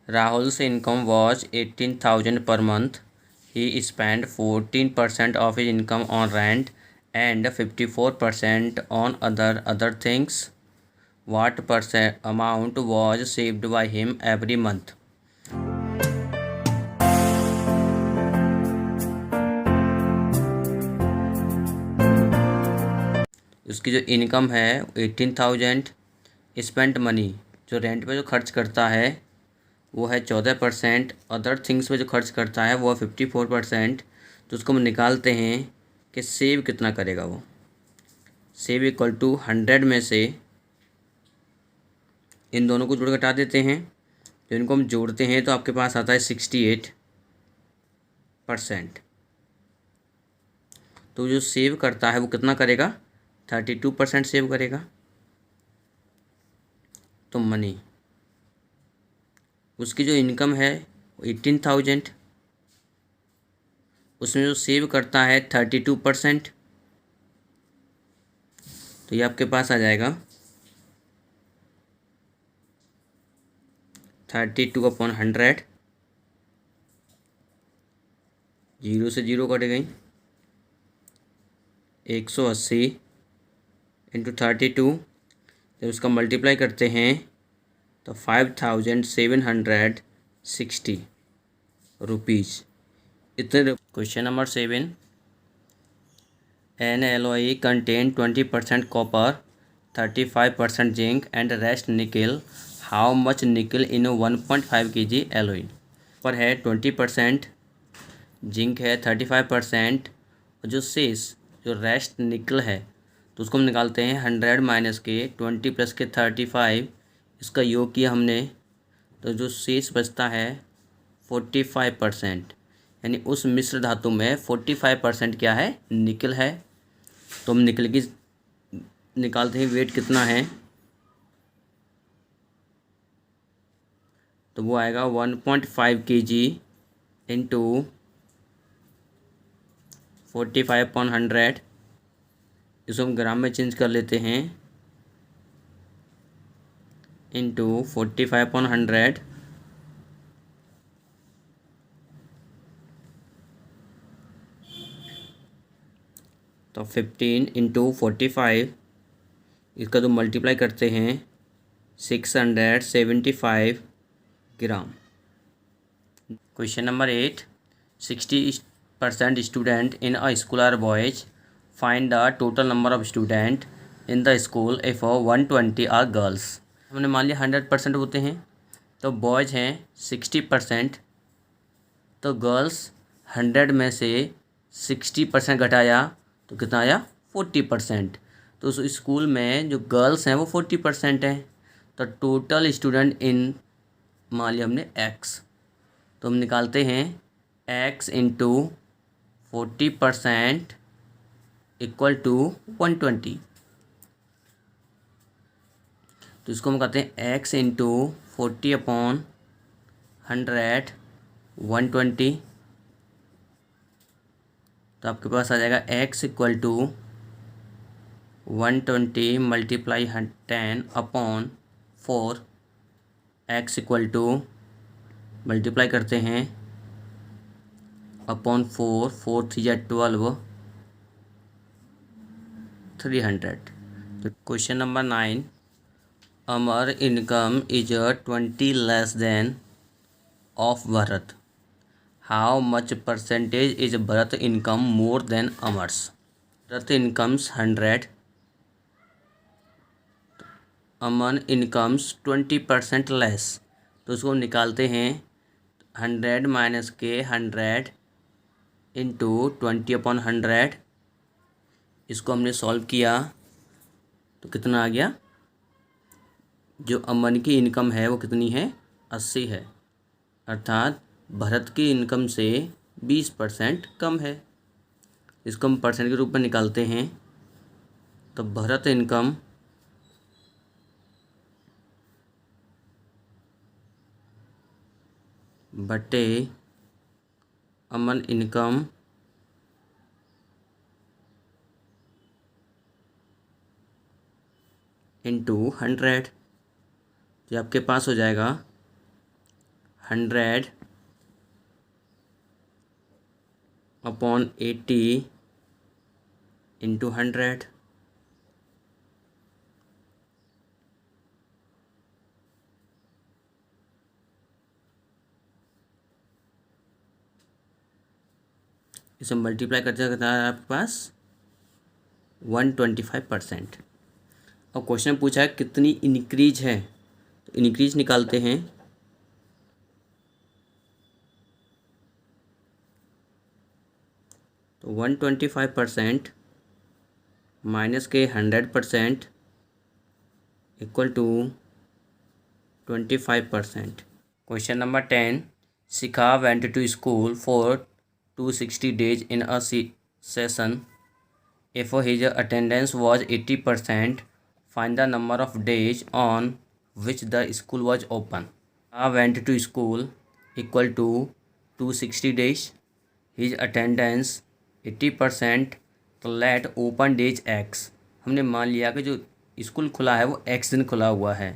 Rahul's income was 18,000 per month. He spent 14% of his income on rent and 54% on other things. What percent amount was saved by him every month? उसकी जो income है 18,000, spent money जो rent पे जो खर्च करता है वो है 14%, अदर थिंग्स पे जो खर्च करता है वो है 54%। तो उसको हम निकालते हैं कि सेव कितना करेगा वो। सेव इक्वल टू 100 में से इन दोनों को जोड़ घटा देते हैं। तो इनको हम जोड़ते हैं तो आपके पास आता है 68%। तो जो सेव करता है वो कितना करेगा? 32% सेव करेगा। तो मनी उसकी जो इनकम है 18,000, उसमें जो सेव करता है 32%। तो ये आपके पास आ जाएगा 32/100। जीरो से जीरो कट गई, 180 इंटू 32। जब उसका मल्टीप्लाई करते हैं तो 5,760 रुपीज़ इतने। Question number 7, N alloy contain 20% copper, 35% zinc and rest निकल। हाउ मच निकल इन 1.5 kg एलॉय? पर है 20%, जिंक है 35%, और जो शेष जो रेस्ट निकल है तो उसको हम निकालते हैं 100 माइनस के 20 प्लस के 35, इसका योग किया हमने तो जो शेष बचता है 45%, यानी उस मिश्र धातु में 45% क्या है? निकल है। तो हम निकल की निकालते हैं वेट कितना है, तो वो आएगा 1.5 kg इंटू 45/100। इसको हम ग्राम में चेंज कर लेते हैं, इंटू 45/100। तो 15 इंटू 45, इसका जो मल्टीप्लाई करते हैं 675 gram. Question number 8, 60% student in a school are boys. Find the total number of student in the school if 120 are girls. हमने मान लिया 100% होते हैं, तो बॉयज़ हैं 60%, तो गर्ल्स 100 में से 60% घटाया तो कितना आया? 40%। तो उस स्कूल में जो गर्ल्स हैं वो 40% हैं। तो टोटल स्टूडेंट इन मान लिया हमने एक्स, तो हम निकालते हैं एक्स इंटू 40% इक्वल टू 120। तो इसको हम कहते हैं एक्स इंटू 40/100 120। तो आपके पास आ जाएगा X equal to 120 multiply 10/4। X equal to multiply करते हैं अपॉन 4, 4 3 या 12, 300। तो question number 9, Amar income is 20 less than of Bharat. How much percentage is Bharat income more than अमर्स? Bharat incomes 100, Aman incomes 20% less. तो उसको निकालते हैं 100 माइनस के 100 इंटू 20/100। इसको हमने सॉल्व किया तो कितना आ गया? जो अमन की इनकम है वो कितनी है? 80 है, अर्थात भरत की इनकम से 20% कम है। इसको हम परसेंट के रूप में निकालते हैं, तो भरत इनकम बटे अमन इनकम इंटू 100। तो आपके पास हो जाएगा 100 अपॉन 80 इंटू 100। इसे मल्टीप्लाई करते कितना है आपके पास 125%। और क्वेश्चन पूछा है कितनी इंक्रीज है, तो इंक्रीज निकालते हैं। तो 125% माइनस के 100% equal to 25%। Question number 10, Shikha went to school for 260 days in a session. If his attendance was 80%, find the number of days on which the school was open. Shikhar went to school equal to 260 days. His attendance 80%, तो let open days x। हमने मान लिया कि जो school खुला है वो x दिन खुला हुआ है,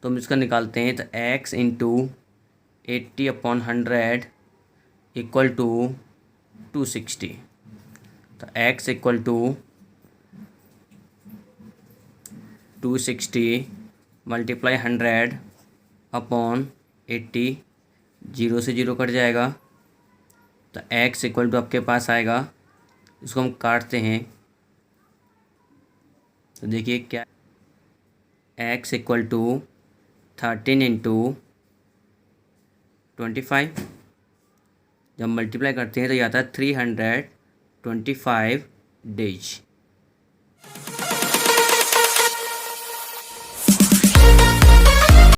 तो हम इसका निकालते हैं। तो x इंटू 80/100 इक्वल टू 260। तो x इक्वल टू 260 मल्टीप्लाई 100/80, 0 से 0 कट जाएगा। तो x इक्वल टू आपके पास आएगा, इसको हम काटते हैं तो देखिए क्या, x इक्वल टू 13 इंटू 25। जब मल्टीप्लाई करते हैं तो ये आता है 325 days।